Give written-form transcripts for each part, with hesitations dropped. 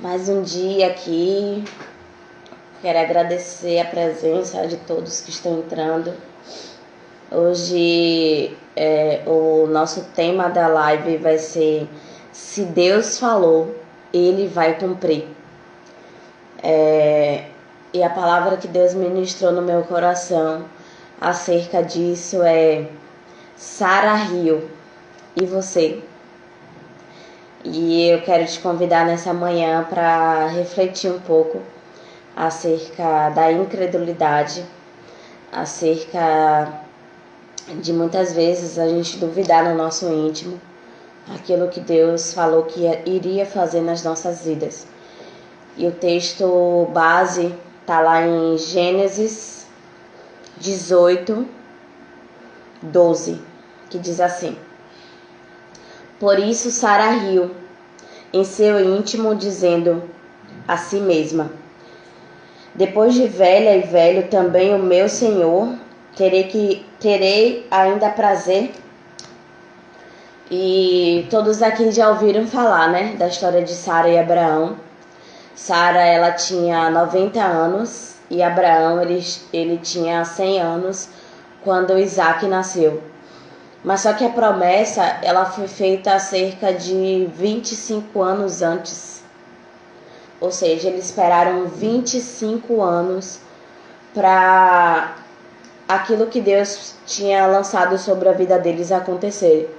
Mais um dia aqui. Quero agradecer a presença de todos que estão entrando. Hoje o nosso tema da live vai ser: se Deus falou, Ele vai cumprir. E a palavra que Deus ministrou no meu coração acerca disso é: Sara riu, e você? E eu quero te convidar nessa manhã para refletir um pouco acerca da incredulidade, acerca de muitas vezes a gente duvidar no nosso íntimo aquilo que Deus falou que iria fazer nas nossas vidas. E o texto base está lá em Gênesis 18, 12, que diz assim: por isso Sara riu em seu íntimo, dizendo a si mesma: depois de velha e velho também o meu Senhor, terei ainda prazer. E todos aqui já ouviram falar, né, da história de Sara e Abraão. Sara, ela tinha 90 anos e Abraão, ele tinha 100 anos quando Isaac nasceu. Mas só que a promessa, ela foi feita há cerca de 25 anos antes. Ou seja, eles esperaram 25 anos para aquilo que Deus tinha lançado sobre a vida deles acontecer.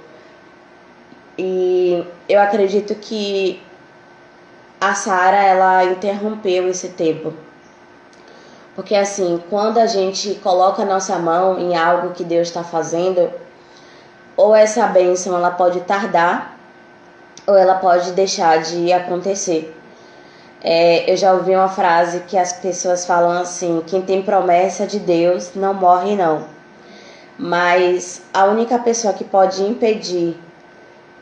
E eu acredito que a Sara, ela interrompeu esse tempo. Porque assim, quando a gente coloca a nossa mão em algo que Deus está fazendo, ou essa bênção ela pode tardar, ou ela pode deixar de acontecer. Eu já ouvi uma frase que as pessoas falam assim: quem tem promessa de Deus não morre não. Mas a única pessoa que pode impedir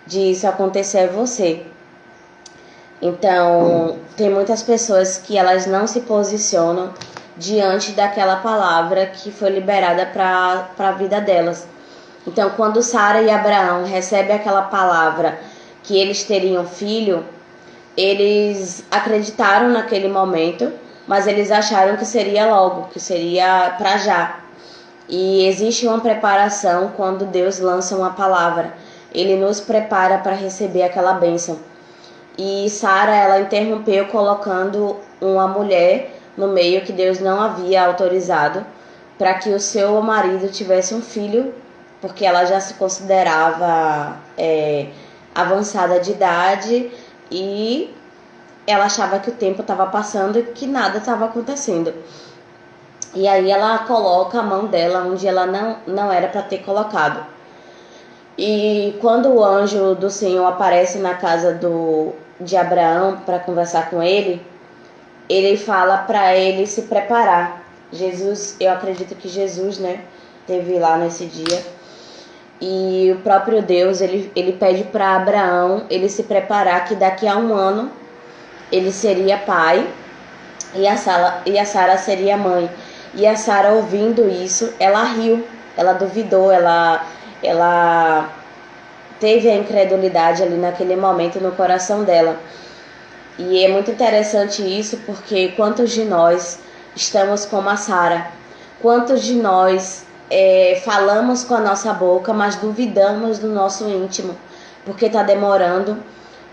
disso acontecer é você. Então, tem muitas pessoas que elas não se posicionam diante daquela palavra que foi liberada para a vida delas. Então, quando Sara e Abraão recebem aquela palavra que eles teriam filho, eles acreditaram naquele momento, mas eles acharam que seria logo, que seria para já. E existe uma preparação quando Deus lança uma palavra. Ele nos prepara para receber aquela bênção. E Sara, ela interrompeu colocando uma mulher no meio que Deus não havia autorizado para que o seu marido tivesse um filho, porque ela já se considerava avançada de idade e ela achava que o tempo estava passando e que nada estava acontecendo. E aí ela coloca a mão dela onde ela não era para ter colocado. E quando o anjo do Senhor aparece na casa de Abraão para conversar com ele, ele fala para ele se preparar. Jesus, eu acredito que Jesus, né, esteve lá nesse dia. E o próprio Deus, ele pede para Abraão ele se preparar, que daqui a 1 ano ele seria pai e a Sara seria mãe. E a Sara, ouvindo isso, ela riu, ela duvidou, ela teve a incredulidade ali naquele momento no coração dela. E é muito interessante isso, porque quantos de nós estamos como a Sara? Quantos de nós falamos com a nossa boca, mas duvidamos do nosso íntimo, porque está demorando,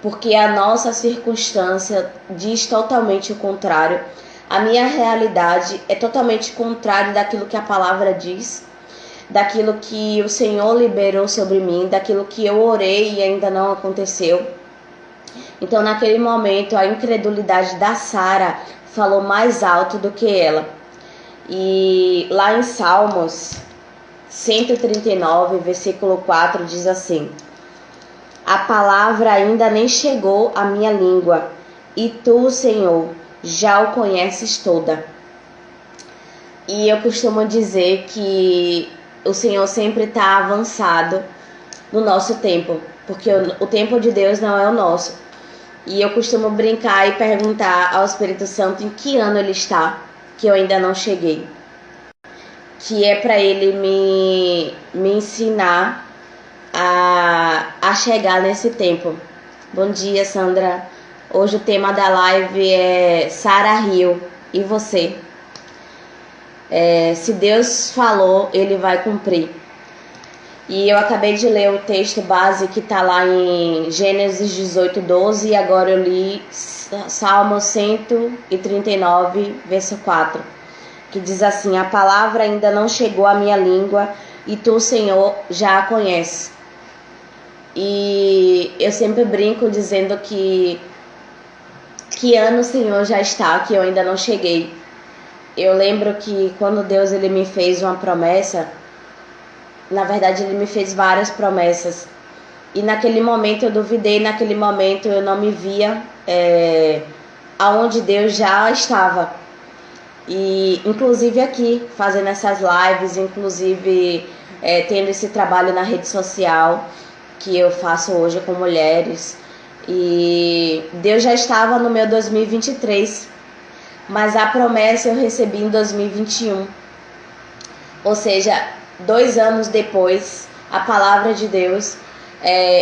porque a nossa circunstância diz totalmente o contrário. A minha realidade é totalmente contrária daquilo que a palavra diz, daquilo que o Senhor liberou sobre mim, daquilo que eu orei e ainda não aconteceu. Então, naquele momento, a incredulidade da Sara falou mais alto do que ela. E lá em Salmos 139, versículo 4, diz assim: a palavra ainda nem chegou à minha língua, e tu, Senhor, já o conheces toda. E eu costumo dizer que o Senhor sempre está avançado no nosso tempo, porque o tempo de Deus não é o nosso. E eu costumo brincar e perguntar ao Espírito Santo em que ano ele está, que eu ainda não cheguei. Que é para ele me ensinar a chegar nesse tempo. Bom dia, Sandra. Hoje o tema da live é Sara Rio. E você? Se Deus falou, ele vai cumprir. E eu acabei de ler o texto base que está lá em Gênesis 18, 12. E agora eu li Salmo 139, verso 4. Que diz assim: a palavra ainda não chegou à minha língua, e tu, Senhor, já a conheces. E eu sempre brinco dizendo que ano o Senhor já está, que eu ainda não cheguei. Eu lembro que quando Deus ele me fez uma promessa, na verdade ele me fez várias promessas. E naquele momento eu duvidei, naquele momento eu não me via aonde Deus já estava. E inclusive aqui, fazendo essas lives, inclusive tendo esse trabalho na rede social que eu faço hoje com mulheres. E Deus já estava no meu 2023, mas a promessa eu recebi em 2021. Ou seja, 2 anos depois, a palavra de Deus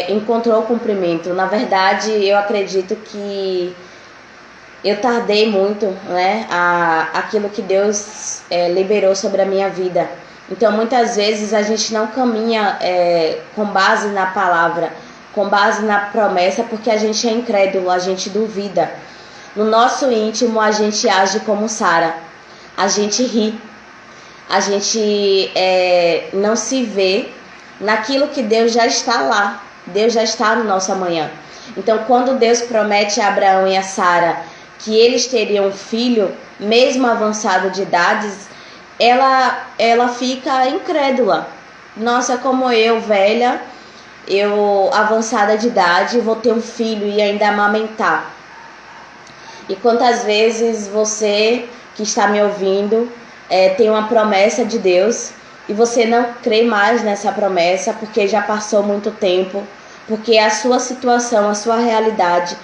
encontrou cumprimento. Na verdade, eu acredito que eu tardei muito, né, aquilo que Deus liberou sobre a minha vida. Então, muitas vezes a gente não caminha com base na palavra, com base na promessa, porque a gente é incrédulo, a gente duvida. No nosso íntimo, a gente age como Sara. A gente ri. A gente não se vê naquilo que Deus já está lá. Deus já está no nosso amanhã. Então, quando Deus promete a Abraão e a Sara que eles teriam um filho, mesmo avançado de idades, ela fica incrédula. Nossa, como eu, velha, eu avançada de idade, vou ter um filho e ainda amamentar. E quantas vezes você que está me ouvindo tem uma promessa de Deus e você não crê mais nessa promessa porque já passou muito tempo, porque a sua situação, a sua realidade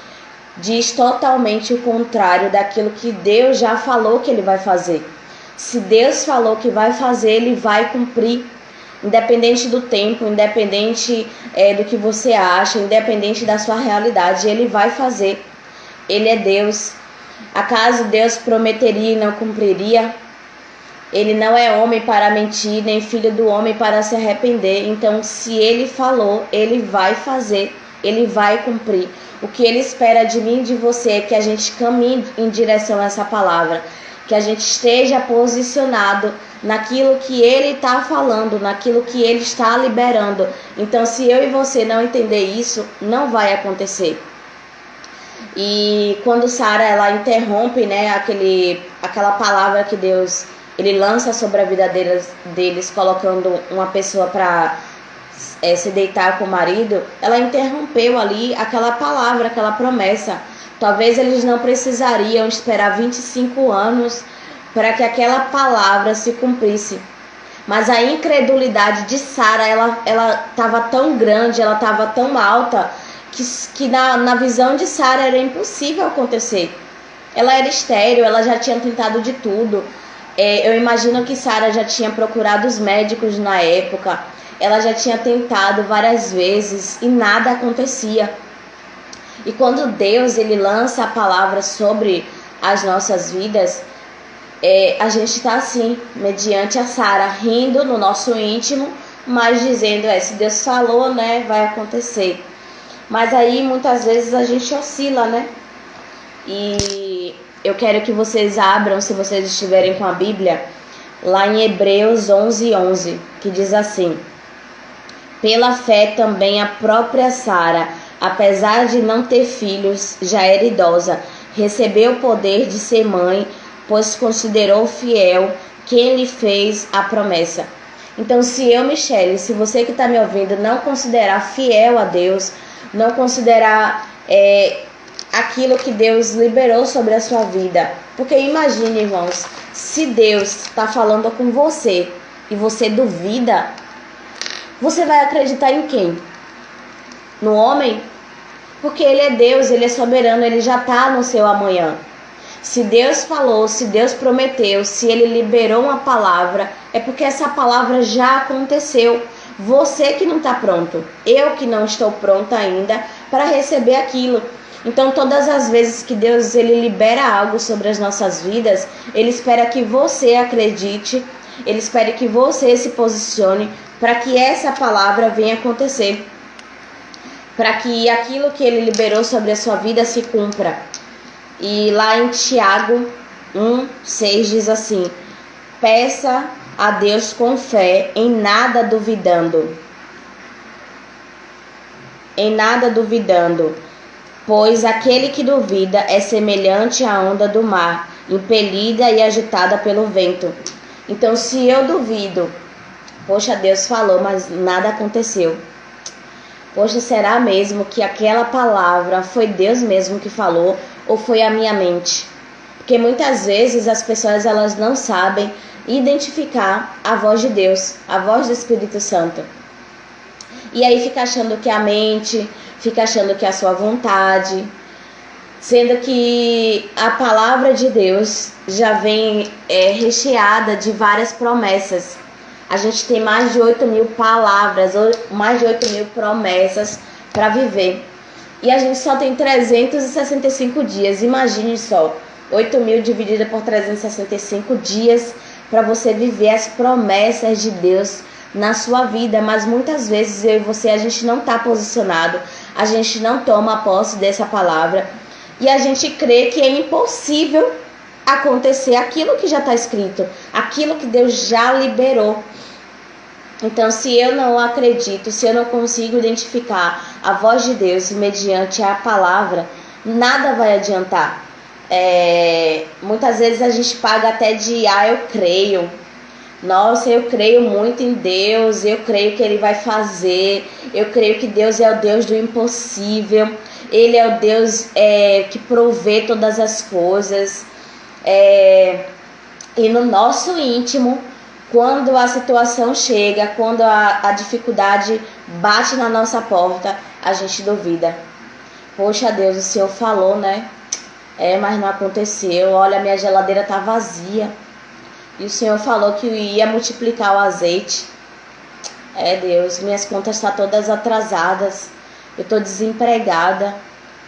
diz totalmente o contrário daquilo que Deus já falou que ele vai fazer. Se Deus falou que vai fazer, ele vai cumprir. Independente do tempo, independente do que você acha, independente da sua realidade, ele vai fazer. Ele é Deus. Acaso Deus prometeria e não cumpriria? Ele não é homem para mentir, nem filho do homem para se arrepender. Então, se ele falou, ele vai fazer, ele vai cumprir. O que ele espera de mim e de você é que a gente caminhe em direção a essa palavra, que a gente esteja posicionado naquilo que ele está falando, naquilo que ele está liberando. Então, se eu e você não entender isso, não vai acontecer. E quando Sara ela interrompe, né, aquela palavra que Deus ele lança sobre a vida deles, colocando uma pessoa para se deitar com o marido, ela interrompeu ali aquela palavra, aquela promessa. Talvez eles não precisariam esperar 25 anos para que aquela palavra se cumprisse. Mas a incredulidade de Sara, ela estava tão grande, ela estava tão alta, que na visão de Sara era impossível acontecer. Ela era estéril, ela já tinha tentado de tudo. Eu imagino que Sara já tinha procurado os médicos na época. Ela já tinha tentado várias vezes e nada acontecia. E quando Deus ele lança a palavra sobre as nossas vidas, a gente está assim, mediante a Sara, rindo no nosso íntimo, mas dizendo, se Deus falou, né, vai acontecer. Mas aí muitas vezes a gente oscila, né? E eu quero que vocês abram, se vocês estiverem com a Bíblia, lá em Hebreus 11:11, que diz assim: pela fé também a própria Sara, apesar de não ter filhos, já era idosa, recebeu o poder de ser mãe, pois considerou fiel quem lhe fez a promessa. Então, se eu, Michele, se você que está me ouvindo não considerar fiel a Deus, não considerar aquilo que Deus liberou sobre a sua vida, porque imagine, irmãos, se Deus está falando com você e você duvida, você vai acreditar em quem? No homem? Porque ele é Deus, ele é soberano, ele já está no seu amanhã. Se Deus falou, se Deus prometeu, se ele liberou uma palavra, é porque essa palavra já aconteceu. Você que não está pronto, eu que não estou pronta ainda para receber aquilo. Então, todas as vezes que Deus ele libera algo sobre as nossas vidas, ele espera que você acredite, ele espera que você se posicione para que essa palavra venha acontecer, para que aquilo que ele liberou sobre a sua vida se cumpra. E lá em Tiago 1:6 diz assim: peça a Deus com fé, em nada duvidando. Em nada duvidando, pois aquele que duvida é semelhante à onda do mar, impelida e agitada pelo vento. Então, se eu duvido, poxa, Deus falou, mas nada aconteceu. Poxa, será mesmo que aquela palavra foi Deus mesmo que falou ou foi a minha mente? Porque muitas vezes as pessoas elas não sabem identificar a voz de Deus, a voz do Espírito Santo. E aí fica achando que é a mente, fica achando que é a sua vontade, sendo que a palavra de Deus já vem recheada de várias promessas. A gente tem mais de 8.000 palavras, mais de 8.000 promessas para viver. E a gente só tem 365 dias. Imagine só, 8.000 dividido por 365 dias para você viver as promessas de Deus na sua vida. Mas muitas vezes eu e você, a gente não está posicionado, a gente não toma posse dessa palavra. E a gente crê que é impossível acontecer aquilo que já está escrito, aquilo que Deus já liberou. Então, se eu não acredito, se eu não consigo identificar a voz de Deus mediante a palavra, nada vai adiantar. Muitas vezes a gente paga até de, eu creio. Nossa, eu creio muito em Deus, eu creio que Ele vai fazer, eu creio que Deus é o Deus do impossível, Ele é o Deus que provê todas as coisas. E no nosso íntimo, quando a situação chega, quando a dificuldade bate na nossa porta, a gente duvida. Poxa Deus, o Senhor falou, né? Mas não aconteceu. Olha, minha geladeira tá vazia. E o Senhor falou que ia multiplicar o azeite. Deus, minhas contas estão todas atrasadas. Eu tô desempregada.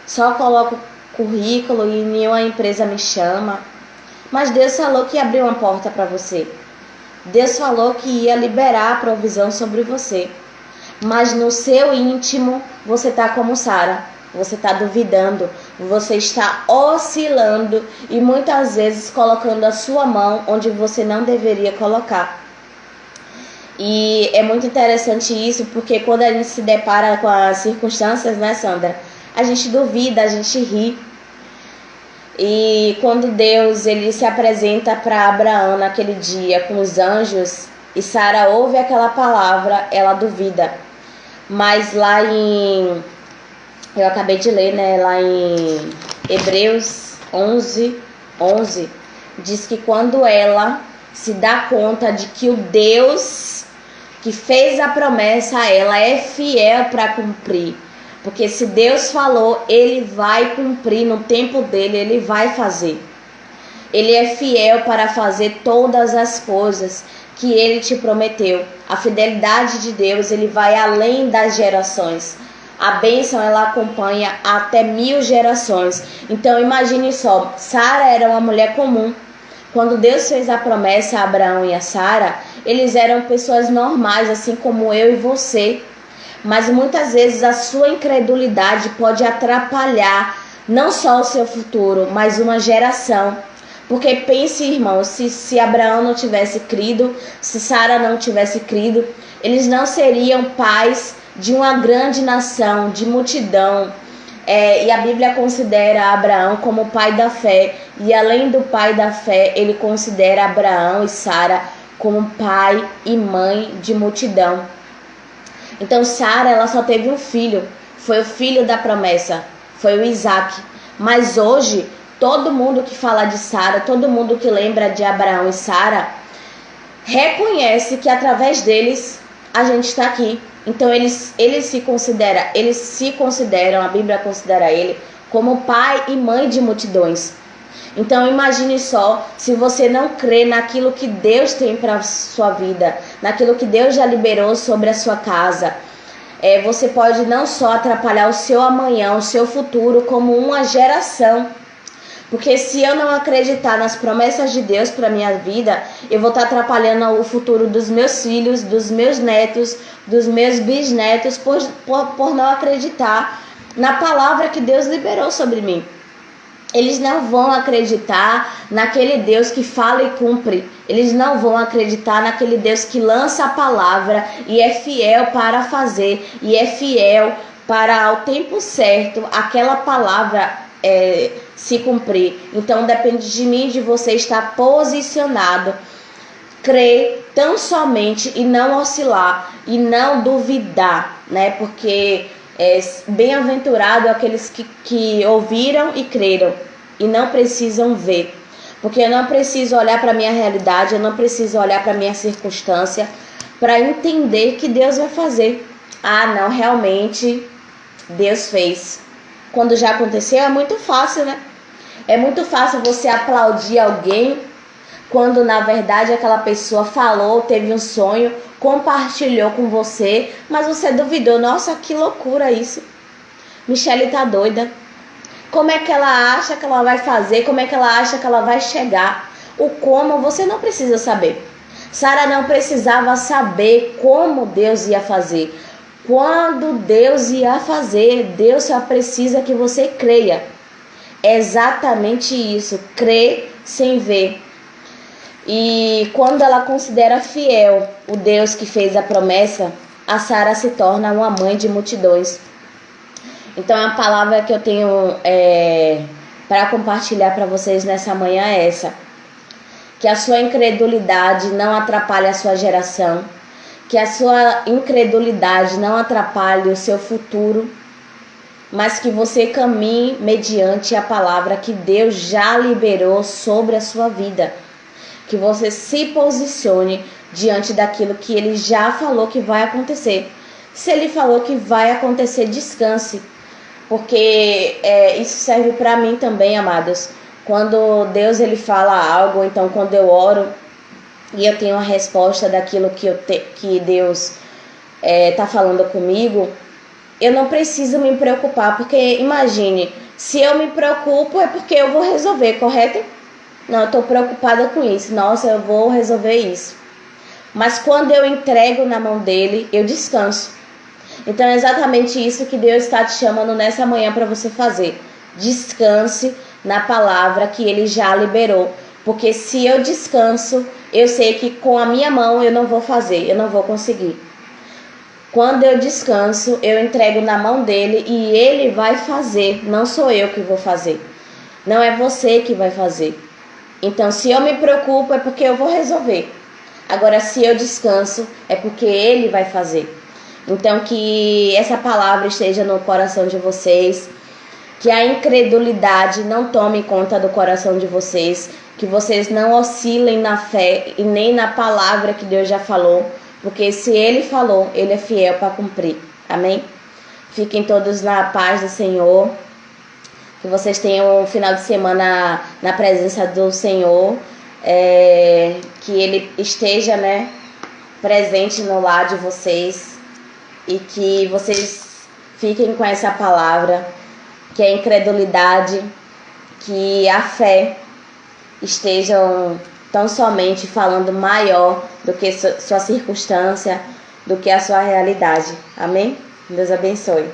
Só coloco currículo e nenhuma empresa me chama. Mas Deus falou que ia abrir uma porta para você. Deus falou que ia liberar a provisão sobre você. Mas no seu íntimo, você está como Sara. Você está duvidando. Você está oscilando. E muitas vezes colocando a sua mão onde você não deveria colocar. E é muito interessante isso, porque quando a gente se depara com as circunstâncias, né, Sandra? A gente duvida, a gente ri. E quando Deus ele se apresenta para Abraão naquele dia com os anjos e Sara ouve aquela palavra, ela duvida. Mas lá eu acabei de ler, né, lá em Hebreus 11, diz que quando ela se dá conta de que o Deus que fez a promessa a ela é fiel para cumprir. Porque se Deus falou, Ele vai cumprir no tempo dele, Ele vai fazer. Ele é fiel para fazer todas as coisas que Ele te prometeu. A fidelidade de Deus, Ele vai além das gerações. A bênção, ela acompanha até 1000 gerações. Então, imagine só, Sara era uma mulher comum. Quando Deus fez a promessa a Abraão e a Sara, eles eram pessoas normais, assim como eu e você. Mas muitas vezes a sua incredulidade pode atrapalhar não só o seu futuro, mas uma geração. Porque pense, irmão, se Abraão não tivesse crido, se Sara não tivesse crido, eles não seriam pais de uma grande nação, de multidão. E a Bíblia considera Abraão como o pai da fé. E além do pai da fé, ele considera Abraão e Sara como pai e mãe de multidão. Então Sara, ela só teve um filho, foi o filho da promessa, foi o Isaac. Mas hoje, todo mundo que fala de Sara, todo mundo que lembra de Abraão e Sara, reconhece que através deles a gente está aqui. Então eles se consideram, a Bíblia considera ele como pai e mãe de multidões. Então imagine só, se você não crê naquilo que Deus tem para sua vida, naquilo que Deus já liberou sobre a sua casa, você pode não só atrapalhar o seu amanhã, o seu futuro, como uma geração. Porque se eu não acreditar nas promessas de Deus para minha vida, eu vou estar atrapalhando o futuro dos meus filhos, dos meus netos, dos meus bisnetos, por não acreditar na palavra que Deus liberou sobre mim. Eles não vão acreditar naquele Deus que fala e cumpre. Eles não vão acreditar naquele Deus que lança a palavra e é fiel para fazer, e é fiel para, ao tempo certo, aquela palavra se cumprir. Então depende de mim, de você estar posicionado, crer tão somente e não oscilar e não duvidar, né? Porque bem-aventurado aqueles que ouviram e creram e não precisam ver. Porque eu não preciso olhar para a minha realidade, eu não preciso olhar para a minha circunstância para entender que Deus vai fazer. Ah, não, realmente Deus fez. Quando já aconteceu é muito fácil, né? É muito fácil você aplaudir alguém quando na verdade aquela pessoa falou, teve um sonho, compartilhou com você, mas você duvidou. Nossa, que loucura isso. Michele tá doida. Como é que ela acha que ela vai fazer? Como é que ela acha que ela vai chegar? O como você não precisa saber. Sara não precisava saber como Deus ia fazer. Quando Deus ia fazer, Deus só precisa que você creia. É exatamente isso, crer sem ver. E quando ela considera fiel o Deus que fez a promessa, a Sara se torna uma mãe de multidões. Então a palavra que eu tenho para compartilhar para vocês nessa manhã é essa. Que a sua incredulidade não atrapalhe a sua geração. Que a sua incredulidade não atrapalhe o seu futuro, mas que você caminhe mediante a palavra que Deus já liberou sobre a sua vida. Que você se posicione diante daquilo que Ele já falou que vai acontecer. Se Ele falou que vai acontecer, descanse. Porque isso serve para mim também, amados. Quando Deus ele fala algo, então quando eu oro e eu tenho a resposta daquilo que Deus está falando comigo, eu não preciso me preocupar, porque imagine, se eu me preocupo é porque eu vou resolver, correto? Não, eu estou preocupada com isso, nossa, eu vou resolver isso. Mas quando eu entrego na mão dele, eu descanso. Então é exatamente isso que Deus está te chamando nessa manhã para você fazer. Descanse na palavra que ele já liberou. Porque se eu descanso, eu sei que com a minha mão eu não vou fazer, eu não vou conseguir. Quando eu descanso, eu entrego na mão dele e ele vai fazer, não sou eu que vou fazer. Não é você que vai fazer. Então, se eu me preocupo, é porque eu vou resolver. Agora, se eu descanso, é porque ele vai fazer. Então, que essa palavra esteja no coração de vocês, que a incredulidade não tome conta do coração de vocês, que vocês não oscilem na fé e nem na palavra que Deus já falou, porque se ele falou, ele é fiel para cumprir. Amém? Fiquem todos na paz do Senhor, que vocês tenham um final de semana na presença do Senhor, que ele esteja, presente no lar de vocês e que vocês fiquem com essa palavra, que a incredulidade, que a fé estejam tão somente falando maior do que sua circunstância, do que a sua realidade. Amém? Deus abençoe.